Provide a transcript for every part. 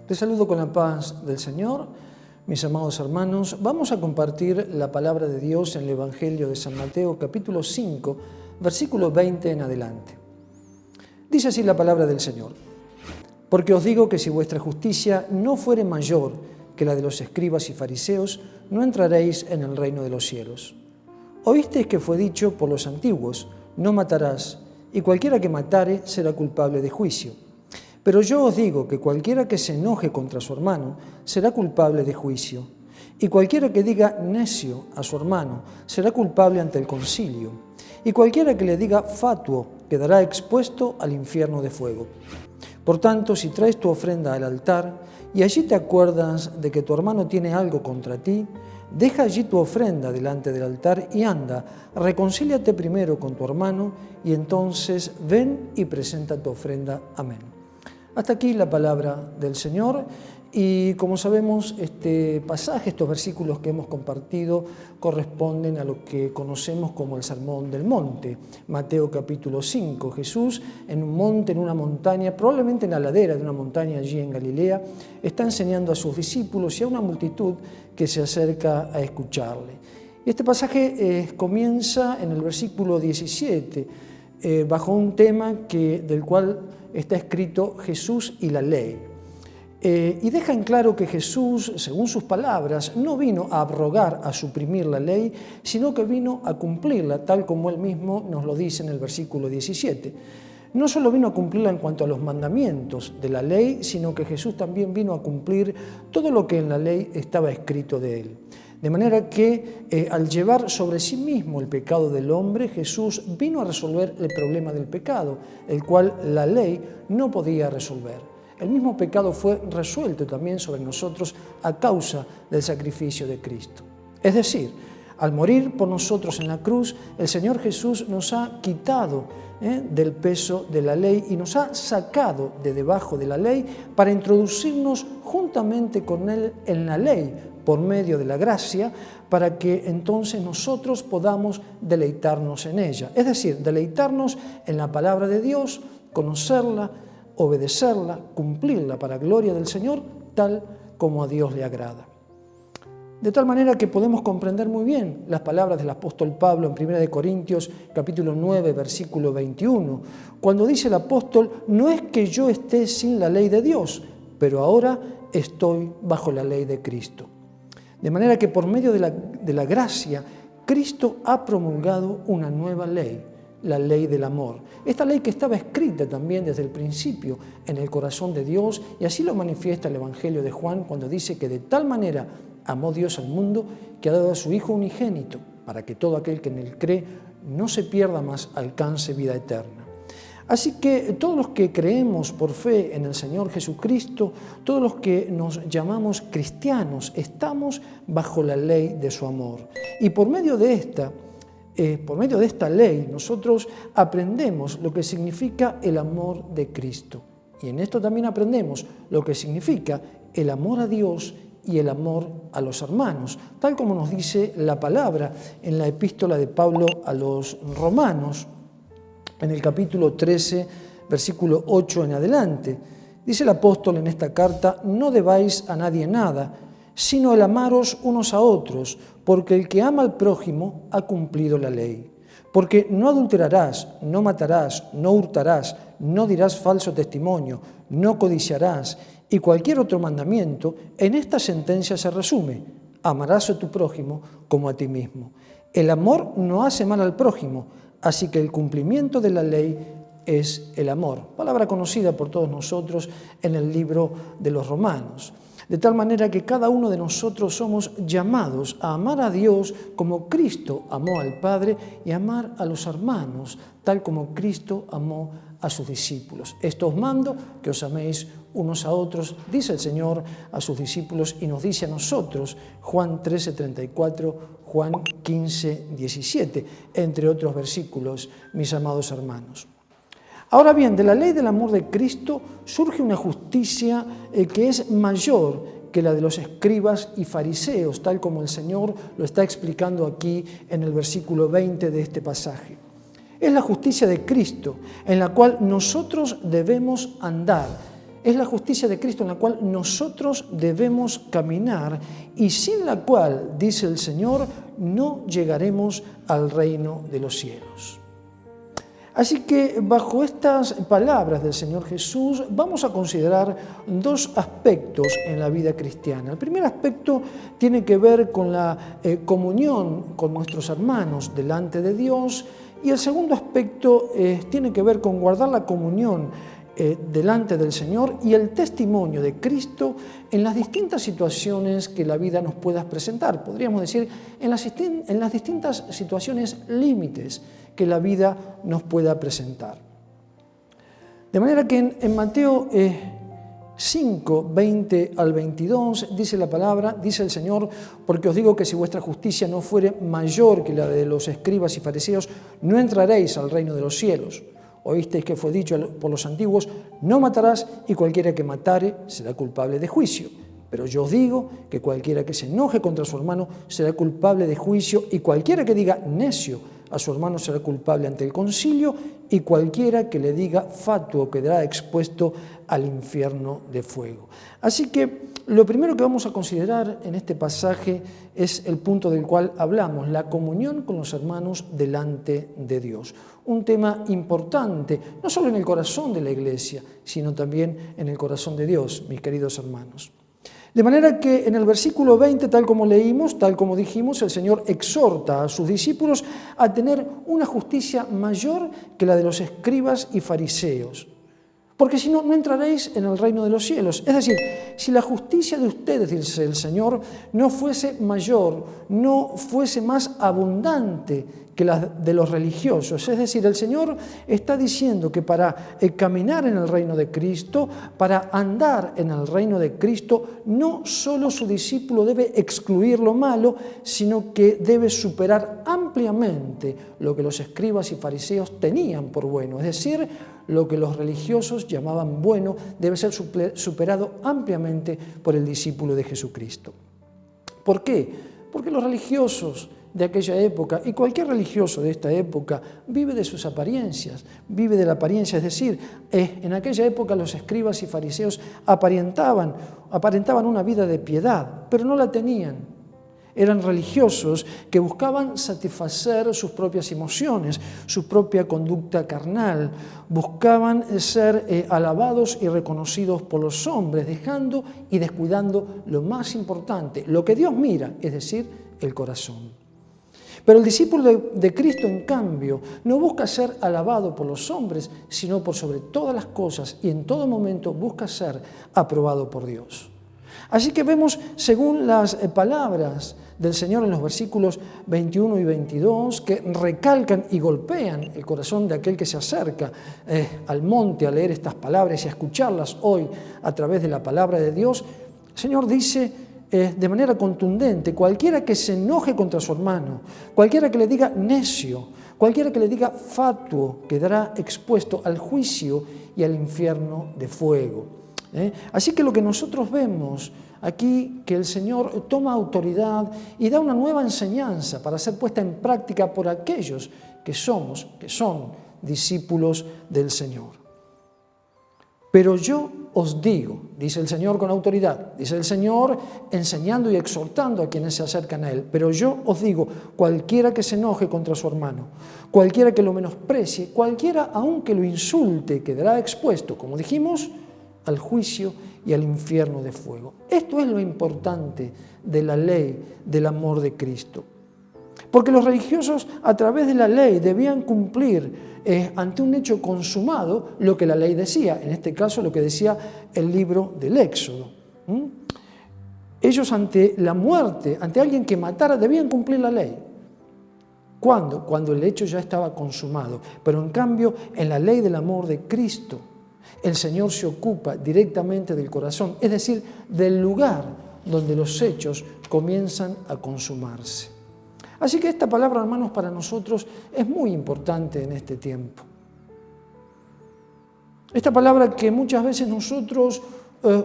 Te saludo con la paz del Señor, mis amados hermanos. Vamos a compartir la palabra de Dios en el Evangelio de San Mateo, capítulo 5, versículo 20 en adelante. Dice así la palabra del Señor: Porque os digo que si vuestra justicia no fuere mayor que la de los escribas y fariseos, no entraréis en el reino de los cielos. Oísteis que fue dicho por los antiguos: no matarás, y cualquiera que matare será culpable de juicio. Pero yo os digo que cualquiera que se enoje contra su hermano será culpable de juicio, y cualquiera que diga necio a su hermano será culpable ante el concilio, y cualquiera que le diga fatuo quedará expuesto al infierno de fuego. Por tanto, si traes tu ofrenda al altar y allí te acuerdas de que tu hermano tiene algo contra ti, deja allí tu ofrenda delante del altar y anda, reconcíliate primero con tu hermano y entonces ven y presenta tu ofrenda. Amén. Hasta aquí la palabra del Señor, y como sabemos, este pasaje, estos versículos que hemos compartido corresponden a lo que conocemos como el Sermón del Monte. Mateo capítulo 5, Jesús en un monte, en una montaña, probablemente en la ladera de una montaña allí en Galilea, está enseñando a sus discípulos y a una multitud que se acerca a escucharle. Y este pasaje comienza en el versículo 17, bajo un tema del cual está escrito Jesús y la ley. Y deja en claro que Jesús, según sus palabras, no vino a abrogar, a suprimir la ley, sino que vino a cumplirla, tal como él mismo nos lo dice en el versículo 17. No solo vino a cumplirla en cuanto a los mandamientos de la ley, sino que Jesús también vino a cumplir todo lo que en la ley estaba escrito de él. De manera que al llevar sobre sí mismo el pecado del hombre, Jesús vino a resolver el problema del pecado, el cual la ley no podía resolver. El mismo pecado fue resuelto también sobre nosotros a causa del sacrificio de Cristo. Es decir, al morir por nosotros en la cruz, el Señor Jesús nos ha quitado del peso de la ley y nos ha sacado de debajo de la ley para introducirnos juntamente con Él en la ley, por medio de la gracia, para que entonces nosotros podamos deleitarnos en ella. Es decir, deleitarnos en la palabra de Dios, conocerla, obedecerla, cumplirla para gloria del Señor, tal como a Dios le agrada. De tal manera que podemos comprender muy bien las palabras del apóstol Pablo en 1 Corintios capítulo 9, versículo 21, cuando dice el apóstol: no es que yo esté sin la ley de Dios, pero ahora estoy bajo la ley de Cristo. De manera que por medio de la gracia, Cristo ha promulgado una nueva ley, la ley del amor. Esta ley que estaba escrita también desde el principio en el corazón de Dios, y así lo manifiesta el Evangelio de Juan cuando dice que de tal manera amó Dios al mundo que ha dado a su Hijo unigénito, para que todo aquel que en él cree no se pierda, mas alcance vida eterna. Así que todos los que creemos por fe en el Señor Jesucristo, todos los que nos llamamos cristianos, estamos bajo la ley de su amor. Y por medio de esta ley, nosotros aprendemos lo que significa el amor de Cristo. Y en esto también aprendemos lo que significa el amor a Dios y el amor a los hermanos, tal como nos dice la palabra en la epístola de Pablo a los Romanos, en el capítulo 13, versículo 8 en adelante. Dice el apóstol en esta carta: no debáis a nadie nada, sino el amaros unos a otros, porque el que ama al prójimo ha cumplido la ley. Porque no adulterarás, no matarás, no hurtarás, no dirás falso testimonio, no codiciarás, y cualquier otro mandamiento, en esta sentencia se resume: amarás a tu prójimo como a ti mismo. El amor no hace mal al prójimo, así que el cumplimiento de la ley es el amor. Palabra conocida por todos nosotros en el libro de los Romanos. De tal manera que cada uno de nosotros somos llamados a amar a Dios como Cristo amó al Padre y amar a los hermanos, tal como Cristo amó a sus discípulos. Esto os mando, que os améis unos a otros, dice el Señor a sus discípulos y nos dice a nosotros, Juan 13:34, Juan 15:17, entre otros versículos, mis amados hermanos. Ahora bien, de la ley del amor de Cristo surge una justicia que es mayor que la de los escribas y fariseos, tal como el Señor lo está explicando aquí en el versículo 20 de este pasaje. Es la justicia de Cristo, en la cual nosotros debemos andar. es la justicia de Cristo en la cual nosotros debemos caminar y sin la cual, dice el Señor, no llegaremos al reino de los cielos. Así que bajo estas palabras del Señor Jesús vamos a considerar dos aspectos en la vida cristiana. El primer aspecto tiene que ver con la comunión con nuestros hermanos delante de Dios y el segundo aspecto tiene que ver con guardar la comunión delante del Señor y el testimonio de Cristo en las distintas situaciones que la vida nos pueda presentar. Podríamos decir, en las distintas situaciones límites que la vida nos pueda presentar. De manera que en Mateo 5, 20 al 22, dice la palabra, dice el Señor, porque os digo que si vuestra justicia no fuere mayor que la de los escribas y fariseos, no entraréis al reino de los cielos. Oísteis que fue dicho por los antiguos, no matarás, y cualquiera que matare será culpable de juicio. Pero yo os digo que cualquiera que se enoje contra su hermano será culpable de juicio, y cualquiera que diga necio a su hermano será culpable ante el concilio, y cualquiera que le diga fatuo quedará expuesto al infierno de fuego. Así que lo primero que vamos a considerar en este pasaje es el punto del cual hablamos, la comunión con los hermanos delante de Dios. Un tema importante, no solo en el corazón de la iglesia, sino también en el corazón de Dios, mis queridos hermanos. De manera que en el versículo 20, tal como leímos, tal como dijimos, el Señor exhorta a sus discípulos a tener una justicia mayor que la de los escribas y fariseos. Porque si no, no entraréis en el reino de los cielos. Es decir, si la justicia de ustedes, dice el Señor, no fuese mayor, no fuese más abundante que la de los religiosos. Es decir, el Señor está diciendo que para caminar en el reino de Cristo, para andar en el reino de Cristo, no solo su discípulo debe excluir lo malo, sino que debe superar ampliamente lo que los escribas y fariseos tenían por bueno. Es decir, lo que los religiosos llamaban bueno debe ser superado ampliamente por el discípulo de Jesucristo. ¿Por qué? Porque los religiosos de aquella época, y cualquier religioso de esta época, vive de sus apariencias, vive de la apariencia. Es decir, en aquella época los escribas y fariseos aparentaban una vida de piedad, pero no la tenían. Eran religiosos que buscaban satisfacer sus propias emociones, su propia conducta carnal. Buscaban ser alabados y reconocidos por los hombres, dejando y descuidando lo más importante, lo que Dios mira, es decir, el corazón. Pero el discípulo de Cristo, en cambio, no busca ser alabado por los hombres, sino por sobre todas las cosas y en todo momento busca ser aprobado por Dios. Así que vemos, según las palabras del Señor en los versículos 21 y 22, que recalcan y golpean el corazón de aquel que se acerca al monte a leer estas palabras y a escucharlas hoy a través de la palabra de Dios. El Señor dice de manera contundente, cualquiera que se enoje contra su hermano, cualquiera que le diga necio, cualquiera que le diga fatuo, quedará expuesto al juicio y al infierno de fuego. Así que lo que nosotros vemos aquí, que el Señor toma autoridad y da una nueva enseñanza para ser puesta en práctica por aquellos que son discípulos del Señor. Pero yo os digo, dice el Señor con autoridad, dice el Señor enseñando y exhortando a quienes se acercan a Él, pero yo os digo, cualquiera que se enoje contra su hermano, cualquiera que lo menosprecie, cualquiera aunque lo insulte, quedará expuesto, como dijimos, al juicio y al infierno de fuego. Esto es lo importante de la ley del amor de Cristo. Porque los religiosos a través de la ley debían cumplir ante un hecho consumado lo que la ley decía, en este caso lo que decía el libro del Éxodo. Ellos ante la muerte, ante alguien que matara, debían cumplir la ley. ¿Cuándo? Cuando el hecho ya estaba consumado. Pero en cambio, en la ley del amor de Cristo, el Señor se ocupa directamente del corazón, es decir, del lugar donde los hechos comienzan a consumarse. Así que esta palabra, hermanos, para nosotros es muy importante en este tiempo. Esta palabra que muchas veces nosotros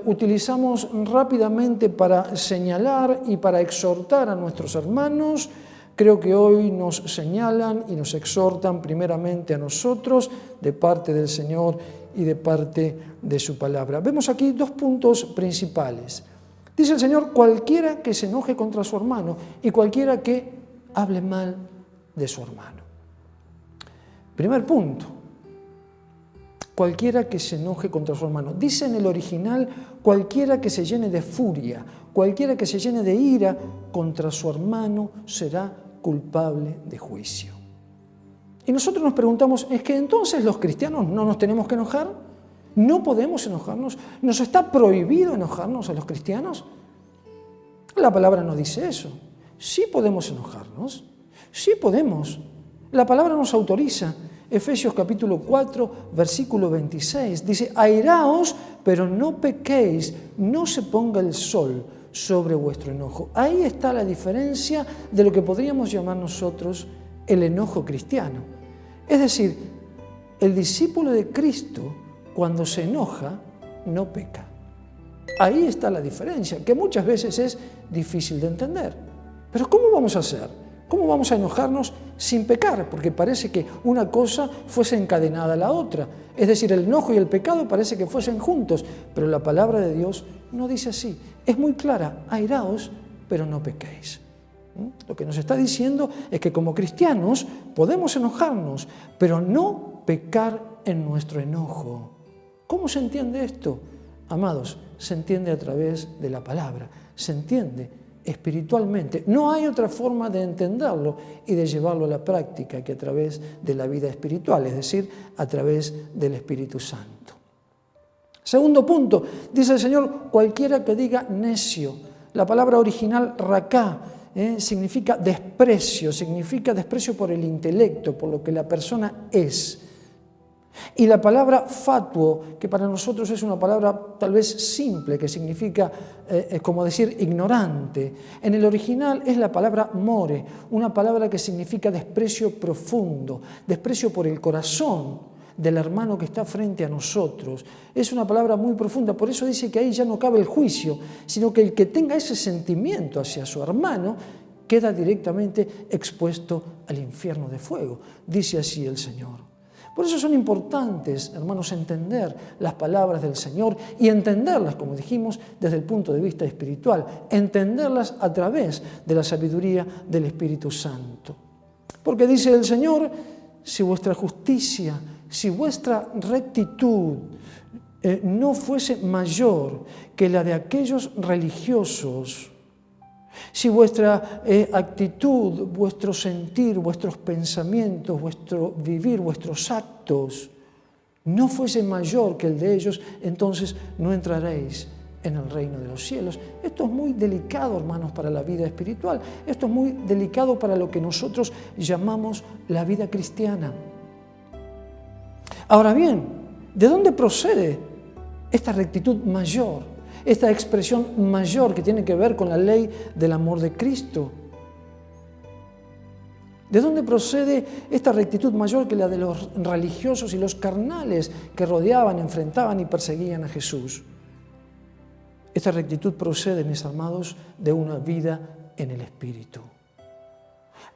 utilizamos rápidamente para señalar y para exhortar a nuestros hermanos, Creo que hoy nos señalan y nos exhortan primeramente a nosotros de parte del Señor y de parte de su palabra. Vemos aquí dos puntos principales. Dice el Señor, cualquiera que se enoje contra su hermano y cualquiera que hable mal de su hermano. Primer punto, cualquiera que se enoje contra su hermano. Dice en el original, cualquiera que se llene de furia, cualquiera que se llene de ira contra su hermano será culpable de juicio. Y nosotros nos preguntamos, ¿es que entonces los cristianos no nos tenemos que enojar? ¿No podemos enojarnos? ¿Nos está prohibido enojarnos a los cristianos? La palabra no dice eso. Sí podemos enojarnos, sí podemos. La palabra nos autoriza. Efesios capítulo 4, versículo 26, dice, airaos, pero no pequéis, no se ponga el sol sobre vuestro enojo. Ahí está la diferencia de lo que podríamos llamar nosotros el enojo cristiano. Es decir, el discípulo de Cristo, cuando se enoja, no peca. Ahí está la diferencia, que muchas veces es difícil de entender. Pero ¿cómo vamos a hacer? ¿Cómo vamos a enojarnos sin pecar? Porque parece que una cosa fuese encadenada a la otra. Es decir, el enojo y el pecado parece que fuesen juntos, pero la palabra de Dios no dice así. Es muy clara, airaos, pero no pequéis. Lo que nos está diciendo es que como cristianos podemos enojarnos, pero no pecar en nuestro enojo. ¿Cómo se entiende esto? Amados, se entiende a través de la palabra, se entiende espiritualmente. No hay otra forma de entenderlo y de llevarlo a la práctica que a través de la vida espiritual, es decir, a través del Espíritu Santo. Segundo punto, dice el Señor, cualquiera que diga necio. La palabra original raká significa desprecio por el intelecto, por lo que la persona es. Y la palabra fatuo, que para nosotros es una palabra tal vez simple, que significa, como decir, ignorante, en el original es la palabra more, una palabra que significa desprecio profundo, desprecio por el corazón del hermano que está frente a nosotros. Es una palabra muy profunda, por eso dice que ahí ya no cabe el juicio, sino que el que tenga ese sentimiento hacia su hermano queda directamente expuesto al infierno de fuego. Dice así el Señor. Por eso son importantes, hermanos, entender las palabras del Señor y entenderlas, como dijimos, desde el punto de vista espiritual, entenderlas a través de la sabiduría del Espíritu Santo. Porque dice el Señor, si vuestra justicia, si vuestra rectitud no fuese mayor que la de aquellos religiosos, si vuestra actitud, vuestro sentir, vuestros pensamientos, vuestro vivir, vuestros actos no fuese mayor que el de ellos, entonces no entraréis en el reino de los cielos. Esto es muy delicado, hermanos, para la vida espiritual. Esto es muy delicado para lo que nosotros llamamos la vida cristiana. Ahora bien, ¿de dónde procede esta rectitud mayor? Esta expresión mayor que tiene que ver con la ley del amor de Cristo. ¿De dónde procede esta rectitud mayor que la de los religiosos y los carnales que rodeaban, enfrentaban y perseguían a Jesús? Esta rectitud procede, mis amados, de una vida en el Espíritu.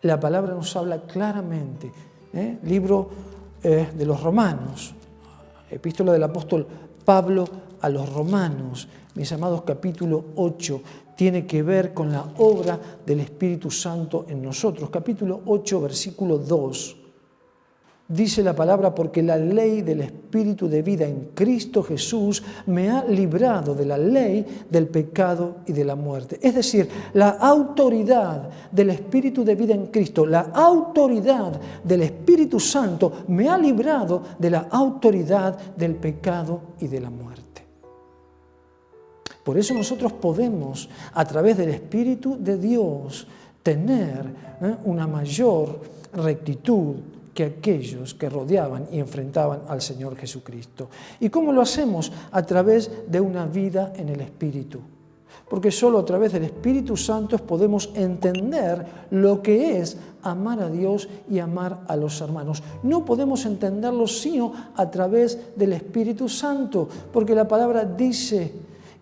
La palabra nos habla claramente. Libro de los Romanos, epístola del apóstol Pablo a los Romanos, mis amados, capítulo 8, tiene que ver con la obra del Espíritu Santo en nosotros. Capítulo 8, versículo 2. Dice la palabra, porque la ley del Espíritu de vida en Cristo Jesús me ha librado de la ley del pecado y de la muerte. Es decir, la autoridad del Espíritu de vida en Cristo, la autoridad del Espíritu Santo me ha librado de la autoridad del pecado y de la muerte. Por eso nosotros podemos, a través del Espíritu de Dios, tener una mayor rectitud que aquellos que rodeaban y enfrentaban al Señor Jesucristo. ¿Y cómo lo hacemos? A través de una vida en el Espíritu. Porque solo a través del Espíritu Santo podemos entender lo que es amar a Dios y amar a los hermanos. No podemos entenderlo sino a través del Espíritu Santo, porque la palabra dice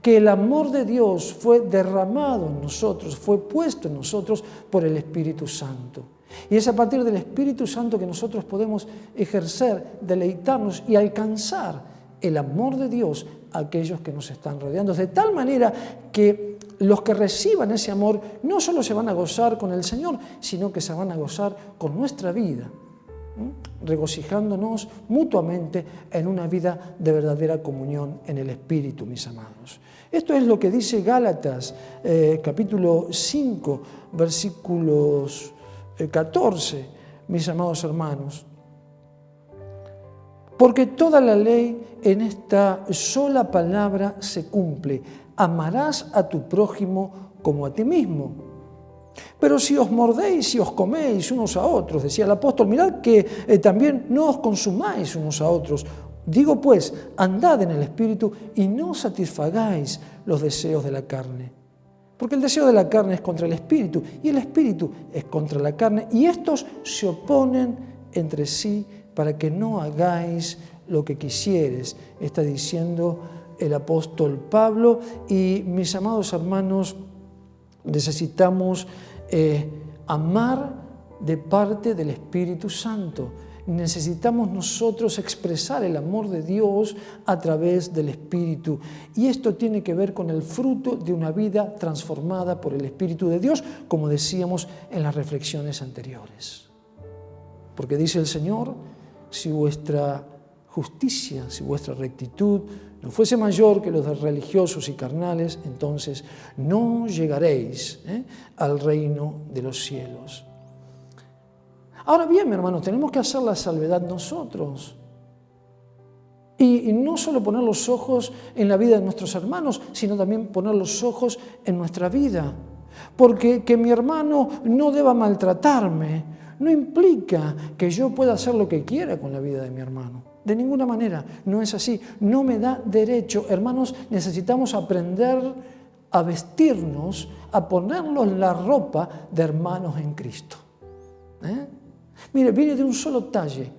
que el amor de Dios fue derramado en nosotros, fue puesto en nosotros por el Espíritu Santo. Y es a partir del Espíritu Santo que nosotros podemos ejercer, deleitarnos y alcanzar el amor de Dios a aquellos que nos están rodeando. De tal manera que los que reciban ese amor no solo se van a gozar con el Señor, sino que se van a gozar con nuestra vida, regocijándonos mutuamente en una vida de verdadera comunión en el Espíritu, mis amados. Esto es lo que dice Gálatas, capítulo 5, versículos 14, mis amados hermanos. Porque toda la ley en esta sola palabra se cumple: amarás a tu prójimo como a ti mismo. Pero si os mordéis y os coméis unos a otros, decía el apóstol, mirad que también no os consumáis unos a otros. Digo pues, andad en el Espíritu y no satisfagáis los deseos de la carne. Porque el deseo de la carne es contra el Espíritu y el Espíritu es contra la carne, y estos se oponen entre sí para que no hagáis lo que quisieres, está diciendo el apóstol Pablo. Y mis amados hermanos, necesitamos amar de parte del Espíritu Santo. Necesitamos nosotros expresar el amor de Dios a través del Espíritu. Y esto tiene que ver con el fruto de una vida transformada por el Espíritu de Dios, como decíamos en las reflexiones anteriores. Porque dice el Señor, si vuestra justicia, si vuestra rectitud no fuese mayor que los de religiosos y carnales, entonces no llegaréis al reino de los cielos. Ahora bien, mi hermano, tenemos que hacer la salvedad nosotros. Y no solo poner los ojos en la vida de nuestros hermanos, sino también poner los ojos en nuestra vida. Porque que mi hermano no deba maltratarme no implica que yo pueda hacer lo que quiera con la vida de mi hermano. De ninguna manera, no es así. No me da derecho. Hermanos, necesitamos aprender a vestirnos, a ponernos la ropa de hermanos en Cristo. Mire, viene de un solo talle.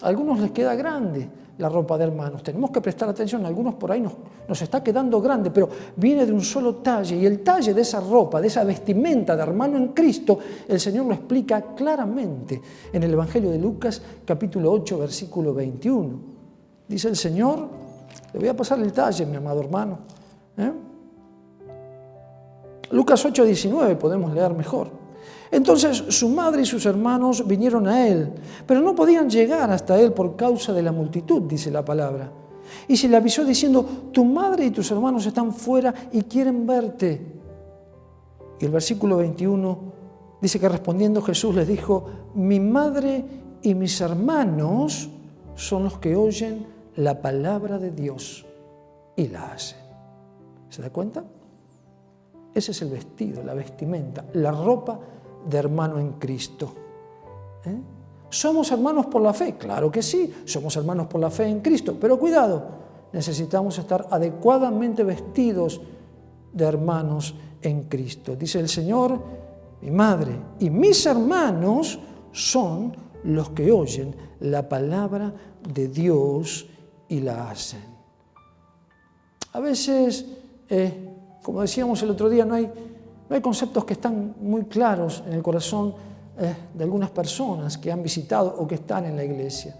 A algunos les queda grande la ropa de hermanos. Tenemos que prestar atención, a algunos por ahí nos está quedando grande, pero viene de un solo talle. Y el talle de esa ropa, de esa vestimenta de hermano en Cristo, el Señor lo explica claramente en el Evangelio de Lucas, capítulo 8, versículo 21. Dice el Señor, le voy a pasar el talle, mi amado hermano. Lucas 8, 19, podemos leer mejor. Entonces su madre y sus hermanos vinieron a él, pero no podían llegar hasta él por causa de la multitud, dice la palabra. Y se le avisó diciendo, tu madre y tus hermanos están fuera y quieren verte. Y el versículo 21 dice que respondiendo Jesús les dijo, mi madre y mis hermanos son los que oyen la palabra de Dios y la hacen. ¿Se da cuenta? Ese es el vestido, la vestimenta, la ropa de hermano en Cristo. ¿Somos hermanos por la fe? Claro que sí, somos hermanos por la fe en Cristo, pero cuidado, necesitamos estar adecuadamente vestidos de hermanos en Cristo. Dice el Señor, mi madre y mis hermanos son los que oyen la palabra de Dios y la hacen. A veces, como decíamos el otro día, no hay conceptos que están muy claros en el corazón de algunas personas que han visitado o que están en la iglesia.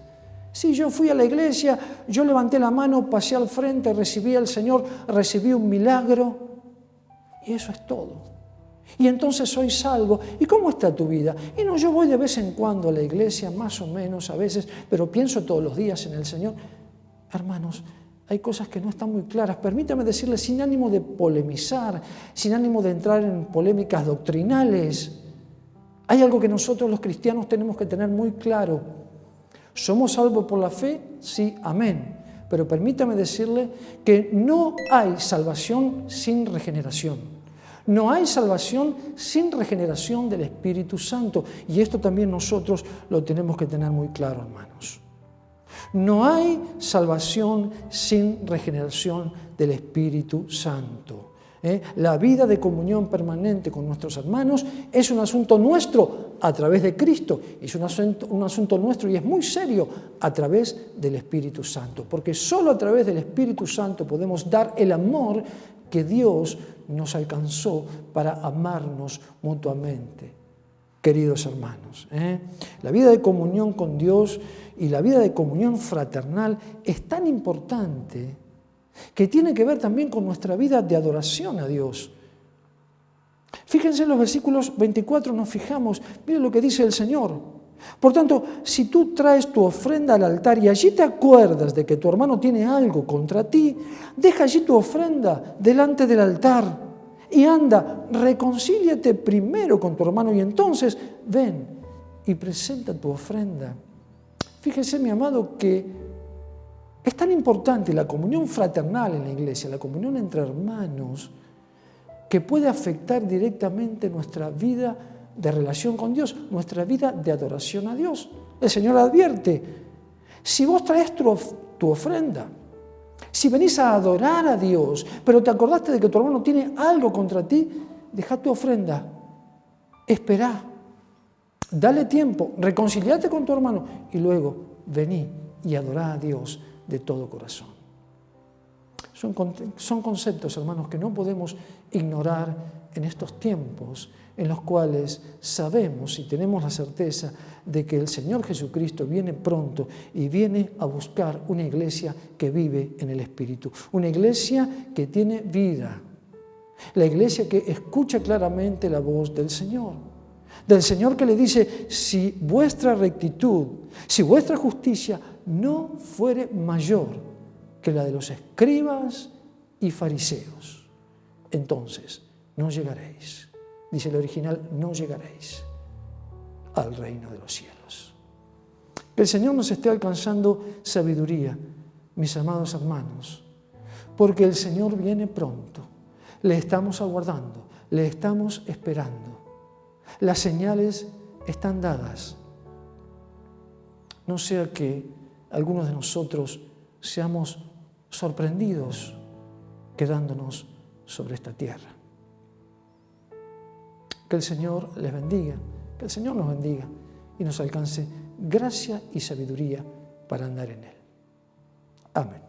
Sí, yo fui a la iglesia, yo levanté la mano, pasé al frente, recibí al Señor, recibí un milagro y eso es todo. Y entonces soy salvo. ¿Y cómo está tu vida? Y no, yo voy de vez en cuando a la iglesia, más o menos a veces, pero pienso todos los días en el Señor. Hermanos, hay cosas que no están muy claras. Permítame decirles, sin ánimo de polemizar, sin ánimo de entrar en polémicas doctrinales, hay algo que nosotros los cristianos tenemos que tener muy claro. ¿Somos salvos por la fe? Sí, amén. Pero permítame decirle que no hay salvación sin regeneración. No hay salvación sin regeneración del Espíritu Santo. Y esto también nosotros lo tenemos que tener muy claro, hermanos. No hay salvación sin regeneración del Espíritu Santo. La vida de comunión permanente con nuestros hermanos es un asunto nuestro a través de Cristo, es un asunto nuestro y es muy serio a través del Espíritu Santo, porque solo a través del Espíritu Santo podemos dar el amor que Dios nos alcanzó para amarnos mutuamente. Queridos hermanos, la vida de comunión con Dios y la vida de comunión fraternal es tan importante que tiene que ver también con nuestra vida de adoración a Dios. Fíjense en los versículos 24, nos fijamos, miren lo que dice el Señor. Por tanto, si tú traes tu ofrenda al altar y allí te acuerdas de que tu hermano tiene algo contra ti, deja allí tu ofrenda delante del altar y anda, reconcíliate primero con tu hermano y entonces ven y presenta tu ofrenda. Fíjese, mi amado, que es tan importante la comunión fraternal en la iglesia, la comunión entre hermanos, que puede afectar directamente nuestra vida de relación con Dios, nuestra vida de adoración a Dios. El Señor advierte, si vos traes tu ofrenda, si venís a adorar a Dios, pero te acordaste de que tu hermano tiene algo contra ti, deja tu ofrenda, esperá, dale tiempo, reconciliate con tu hermano y luego vení y adorá a Dios de todo corazón. Son conceptos, hermanos, que no podemos ignorar en estos tiempos en los cuales sabemos y tenemos la certeza de que el Señor Jesucristo viene pronto y viene a buscar una iglesia que vive en el Espíritu, una iglesia que tiene vida, la iglesia que escucha claramente la voz del Señor que le dice, si vuestra rectitud, si vuestra justicia no fuere mayor que la de los escribas y fariseos, entonces no llegaréis, dice el original, no llegaréis al reino de los cielos. Que el Señor nos esté alcanzando sabiduría, mis amados hermanos, porque el Señor viene pronto, le estamos aguardando, le estamos esperando. Las señales están dadas. No sea que algunos de nosotros seamos sorprendidos quedándonos sobre esta tierra. Que el Señor les bendiga, que el Señor nos bendiga y nos alcance gracia y sabiduría para andar en Él. Amén.